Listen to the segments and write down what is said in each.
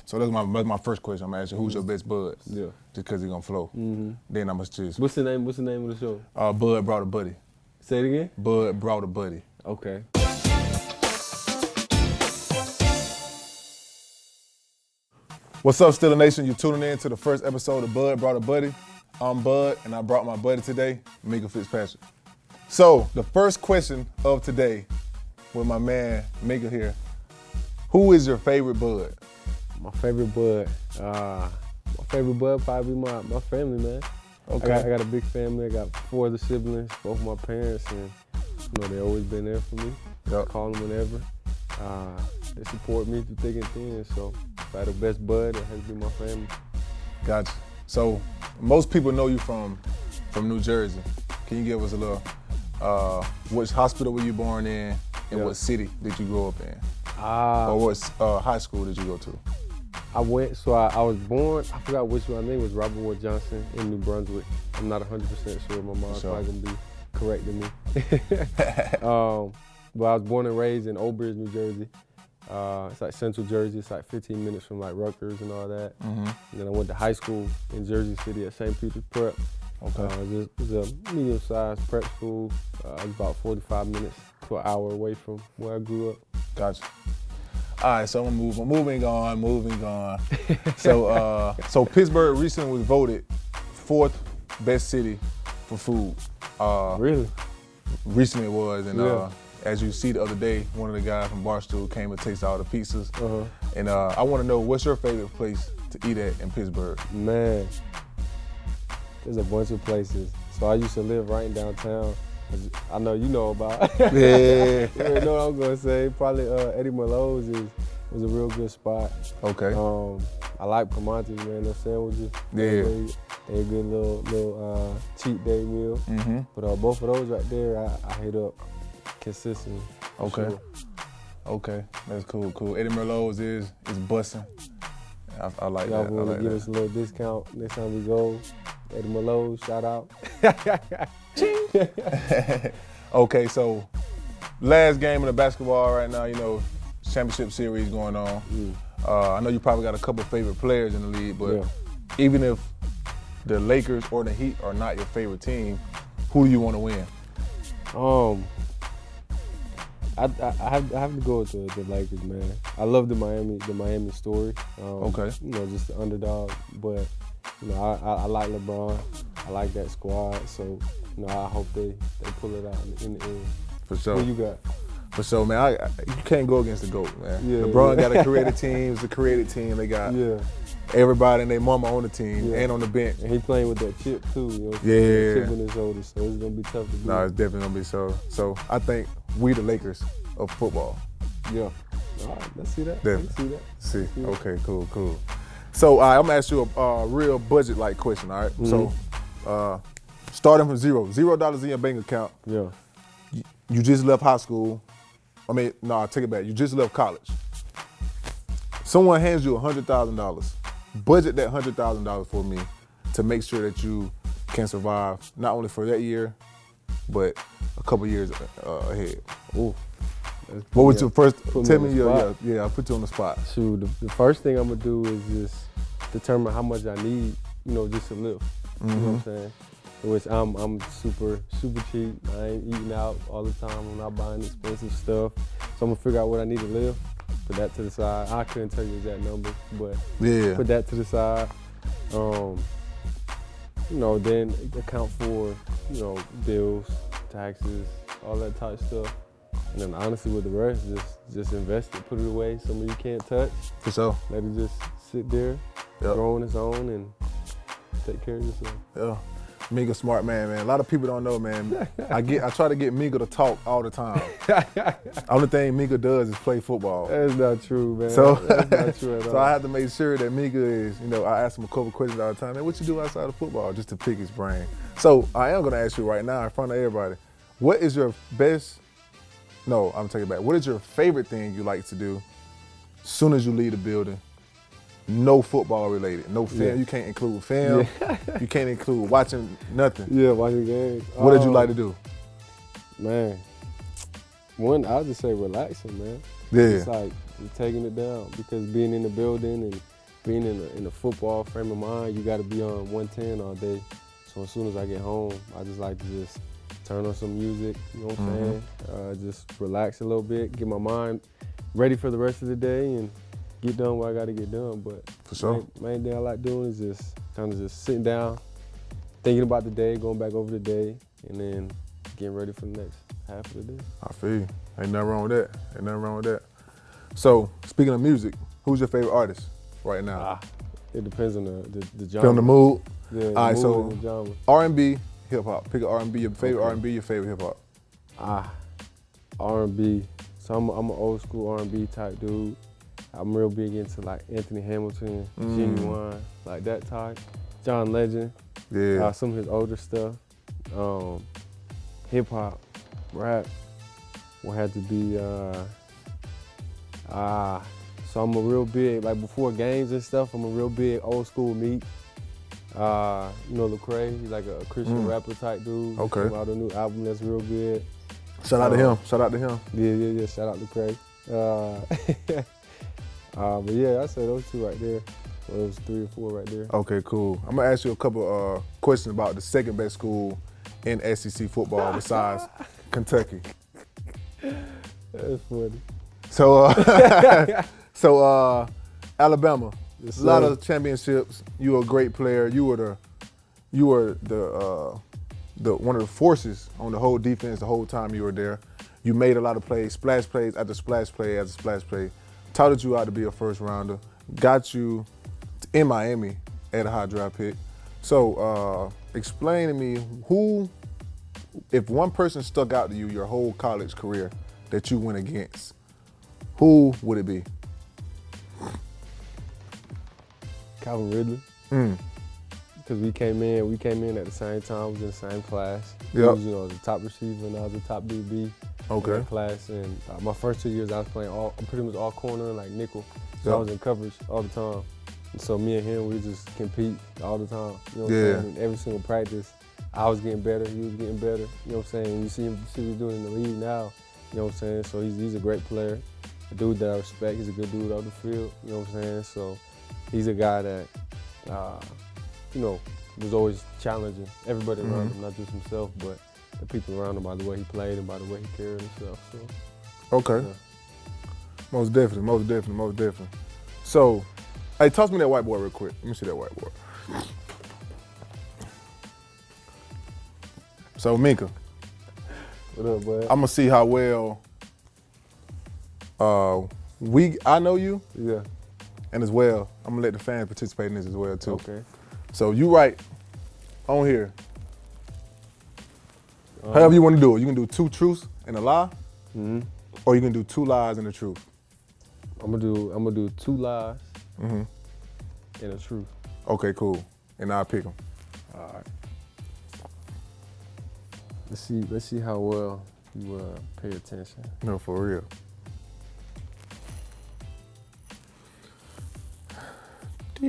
So that's my first question. I'm asking, who's your best bud? Yeah. Just because he's gonna flow. Then I'm just. What's the name of the show? Bud brought a buddy. Say it again. Bud brought a buddy. Okay. What's up, Steeler Nation? You're tuning in to the first episode of Bud Brought a Buddy. I'm Bud, and I brought my buddy today, Minkah Fitzpatrick. So, the first question of today with my man, Minkah here. Who is your favorite bud? My favorite bud probably my family, man. Okay. I got a big family. I got 4 other siblings, both my parents, and they always been there for me. Yep. Call them whenever. They support me through thick and thin. So if I had the best bud, it has to be my family. Gotcha. So most people know you from New Jersey. Can you give us a little, which hospital were you born in, and what city did you grow up in? Or what high school did you go to? I was born, I forgot which one, I think it was Robert Wood Johnson in New Brunswick. I'm not 100% sure, my mom's probably gonna be correcting me. But I was born and raised in Old Bridge, New Jersey. It's like Central Jersey. It's like 15 minutes from like Rutgers and all that. And then I went to high school in Jersey City at St. Peter's Prep. Okay. It was a medium-sized prep school. It was about 45 minutes to an hour away from where I grew up. Gotcha. All right, so moving on. So Pittsburgh recently was voted 4th best city for food. Really? Recently it was, and as you see the other day, one of the guys from Barstool came and tasted all the pizzas. And I want to know, what's your favorite place to eat at in Pittsburgh? Man, there's a bunch of places. So I used to live right in downtown. I know you know about. Yeah. You already know what I'm gonna say. Probably Eddie Merlot's was a real good spot. Okay. I like Primanti's, man. Those sandwiches. Yeah. They a good little cheat day meal. But both of those right there, I hit up consistently. Okay. Sure. Okay, that's cool. Eddie Merlot's is busting. I like Y'all that. want to give us a little discount next time we go. Eddie Merlot, shout out. Okay, so last game of the basketball right now, championship series going on. I know you probably got a couple favorite players in the league, but even if the Lakers or the Heat are not your favorite team, who do you want to win? I have to go with the Lakers, man. I love the Miami story. Okay. Just the underdog, but I like LeBron. I like that squad, so I hope they pull it out in the end. For sure. Who you got? For sure, man. You can't go against the GOAT, man. Yeah, LeBron got a creative team. It's a creative team. They got everybody and their mama on the team and on the bench. And he playing with that chip too. Yeah. Chip in his shoulder, so it's gonna be tough to do. No, it's definitely gonna be so. So I think we the Lakers of football. Yeah. All right, let's see that. Definitely. Let's see that. Okay, cool. So I'm gonna ask you a real budget-like question, all right? So starting from $0 in your bank account. Yeah. You just left high school. I take it back. You just left college. Someone hands you $100,000. Budget that $100,000 for me to make sure that you can survive not only for that year, but a couple years ahead. Ooh. What was your first? Tell me I'll put you on the spot. Shoot, the first thing I'm gonna do is just determine how much I need, just to live. You know what I'm saying? Which I'm super cheap. I ain't eating out all the time. I'm not buying expensive stuff. So I'm gonna figure out what I need to live. Put that to the side. I couldn't tell you exact numbers, but put that to the side. Then account for, bills, taxes, all that type of stuff. And then honestly with the rest, just invest it, put it away somewhere you can't touch. For sure. Let it just sit there, grow on its own, and take care of yourself. Yeah. Minkah smart man. A lot of people don't know, man. I try to get Minkah to talk all the time. Only thing Minkah does is play football. That's not true, man. So, that's not true at all. So I have to make sure that Minkah is, I ask him a couple questions all the time. Man, what you do outside of football? Just to pick his brain. So I am gonna ask you right now in front of everybody, what is your what is your favorite thing you like to do as soon as you leave the building? No football related, no film. You can't include film. You can't include watching nothing. Yeah, watching games. What did you like to do? Man, one, I'll just say relaxing, man. Yeah. It's like taking it down because being in the building and being in a football frame of mind, you got to be on 110 all day. So as soon as I get home, I just like to just turn on some music, you know what I'm saying? Just relax a little bit, get my mind ready for the rest of the day and get done what I got to get done. But For sure. main thing I like doing is just kind of just sitting down, thinking about the day, going back over the day, and then getting ready for the next half of the day. I feel you. Ain't nothing wrong with that. Ain't nothing wrong with that. So, speaking of music, who's your favorite artist right now? It depends on the genre. Depend on the mood. Yeah, All right, mood so and the genre. R&B, hip hop. Pick an R&B, your favorite Okay. R&B, your favorite hip hop. R&B. So I'm an old school R&B type dude. I'm real big into like Anthony Hamilton, Genuine, like that type. John Legend. Yeah. Some of his older stuff. Hip hop, rap will have to be. So I'm a real big, like before games and stuff, I'm a real big old school Meek. You know Lecrae, he's like a Christian rapper type dude. Okay. He came out a new album that's real good. Shout out to him. Shout out to him. Yeah. Shout out Lecrae. But yeah, I say those two right there. Well, those 3 or 4 right there. Okay, cool. I'm gonna ask you a couple questions about the second best school in SEC football besides Kentucky. That's funny. So, Alabama. Yes, A lot sir. of championships. You were a great player. You were the one of the forces on the whole defense the whole time you were there. You made a lot of plays, splash plays after splash play after splash play. Touted you out to be a first rounder. Got you in Miami at a high draft pick. So explain to me if one person stuck out to you your whole college career that you went against, who would it be? Calvin Ridley. Because we came in at the same time, was in the same class. He Yep. was, the top receiver and I was the top DB in Okay. that class. And my first 2 years I was playing pretty much all corner and like nickel. So Yep. I was in coverage all the time. And so me and him, we just compete all the time. You know what Yeah. I'm saying? In every single practice, I was getting better, he was getting better. You know what I'm saying? You see what he's doing in the league now. You know what I'm saying? So he's a great player, a dude that I respect. He's a good dude off the field. You know what I'm saying? So he's a guy that, was always challenging everybody around him, not just himself, but the people around him by the way he played and by the way he carried himself. So, Okay. yeah. Most definitely. So, hey, toss me that whiteboard real quick. Let me see that whiteboard. So, Minkah, What up, bud? I'm gonna see how well I know you, Yeah. and as well, I'm gonna let the fans participate in this as well too. Okay. So you write on here, however you want to do it. You can do 2 truths and a lie, or you can do 2 lies and a truth. I'm gonna do 2 lies and a truth. Okay, cool. And I'll pick them. All right. Let's see how well you pay attention. No, for real. All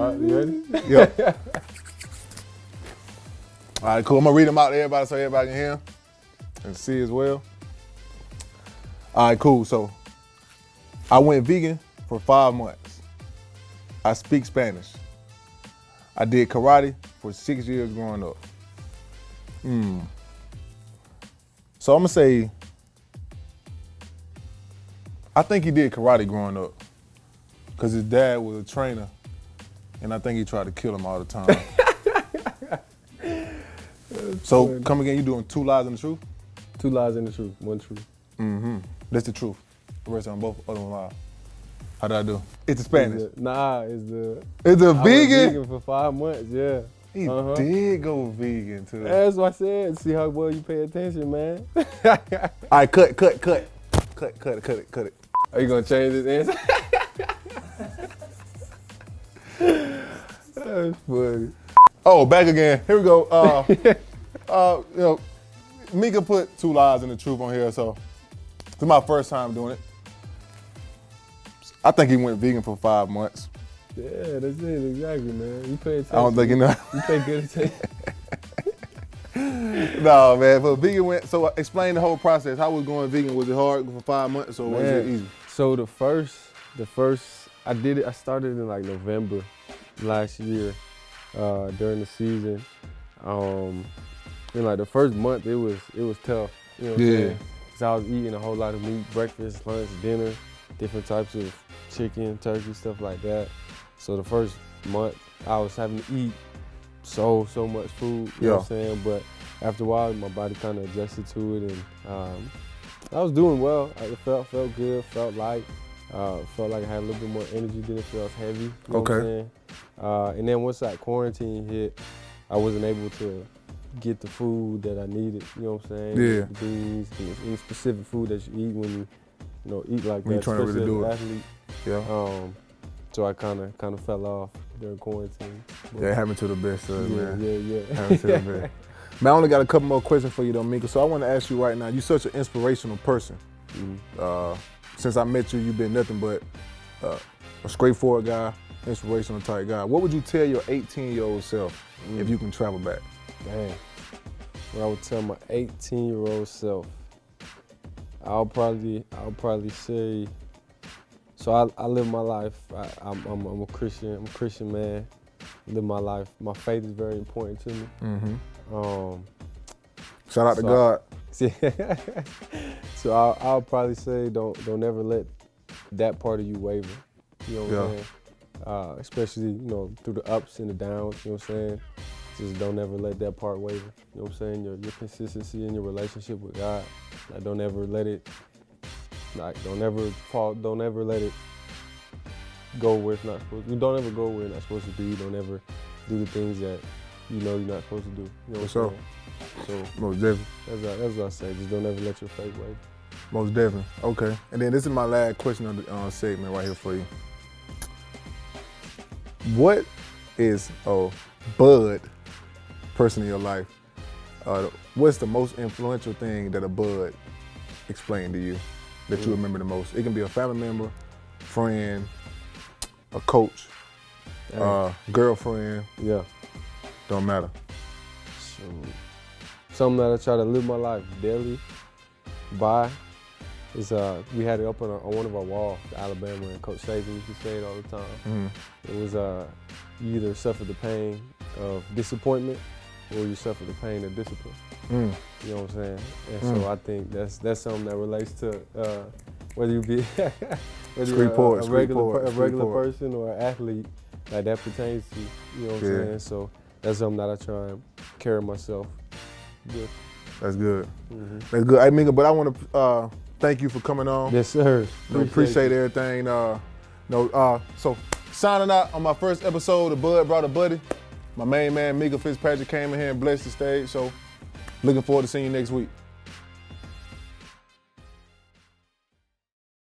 right, you ready? Yep. All right, cool. I'm gonna read them out to everybody so everybody can hear 'em and see as well. All right, cool. So I went vegan for 5 months. I speak Spanish. I did karate for 6 years growing up. So I'm gonna say, I think he did karate growing up because his dad was a trainer and I think he tried to kill him all the time. So come again, you doing 2 lies and the truth? 2 lies and the truth, 1 truth. That's the truth. The rest of them both other one lie. How did I do? It's the Spanish. It's the It's a I was vegan. vegan for 5 months, yeah. He did go vegan too. That's what I said. See how well you pay attention, man. All right, cut it. Are you gonna change this answer? That's funny. Oh, back again. Here we go. Minkah put 2 lies and the truth on here, so it's my first time doing it. I think he went vegan for 5 months. Yeah, that's it, exactly, man. You pay attention. I don't think he know. You pay good attention. No, man. But vegan went. So explain the whole process. How was going vegan? Was it hard for 5 months or was it easy? So the first, I did it. I started in like November last year during the season. And like the first month, it was tough. You know what I'm saying? Cause I was eating a whole lot of meat, breakfast, lunch, dinner, different types of chicken, turkey, stuff like that. So the first month, I was having to eat so much food. You know what I'm saying? But after a while, my body kind of adjusted to it, and I was doing well. It felt good, felt light. Felt like I had a little bit more energy, didn't feel as heavy. You know what I'm saying? And then once that quarantine hit, I wasn't able to get the food that I needed. You know what I'm saying? Yeah. The beans, any specific food that you eat when you eat like when that, you're trying to really do it. Athlete. Yeah. So I kind of fell off during quarantine. Yeah, it happened to the best of us, man. Yeah. Happened to the best. Man, I only got a couple more questions for you though, Minkah. So I want to ask you right now, you're such an inspirational person. Since I met you, you've been nothing but a straightforward guy, inspirational type guy. What would you tell your 18-year-old self if you can travel back? Dang. What I would tell my 18-year-old self, I'll probably say, so I live my life. I'm a Christian. I'm a Christian man. I live my life. My faith is very important to me. Shout out to God. So I'll probably say don't ever let that part of you waver. You know what I'm saying? Especially through the ups and the downs. You know what I'm saying? Just don't ever let that part waver. You know what I'm saying? Your consistency in your relationship with God. Like don't ever let it. Like don't ever fall. Don't ever let it go where it's not supposed to. You don't ever go where it's not supposed to be. Don't ever do the things that you're not supposed to do. You know what I'm saying? So most definitely. That's what I say. Just don't ever let your faith waver. Most definitely. Okay. And then this is my last question of the segment right here for you. What is a bud person in your life? What's the most influential thing that a bud explained to you that you remember the most? It can be a family member, friend, a coach, girlfriend. Yeah. Don't matter. So, something that I try to live my life daily by is we had it up on one of our walls, Alabama, and Coach Saban used to say it all the time. It was you either suffer the pain of disappointment or you suffer the pain of discipline. You know what I'm saying? And so I think that's something that relates to whether you be a regular person or an athlete, like that pertains to you. You know what I'm saying? So that's something that I try and carry myself with. That's good. That's good. Hey, Minkah, but I want to thank you for coming on. Yes, sir. Appreciate everything. So signing out on my first episode of Bud Brought a Buddy. My main man, Minkah Fitzpatrick, came in here and blessed the stage. So looking forward to seeing you next week.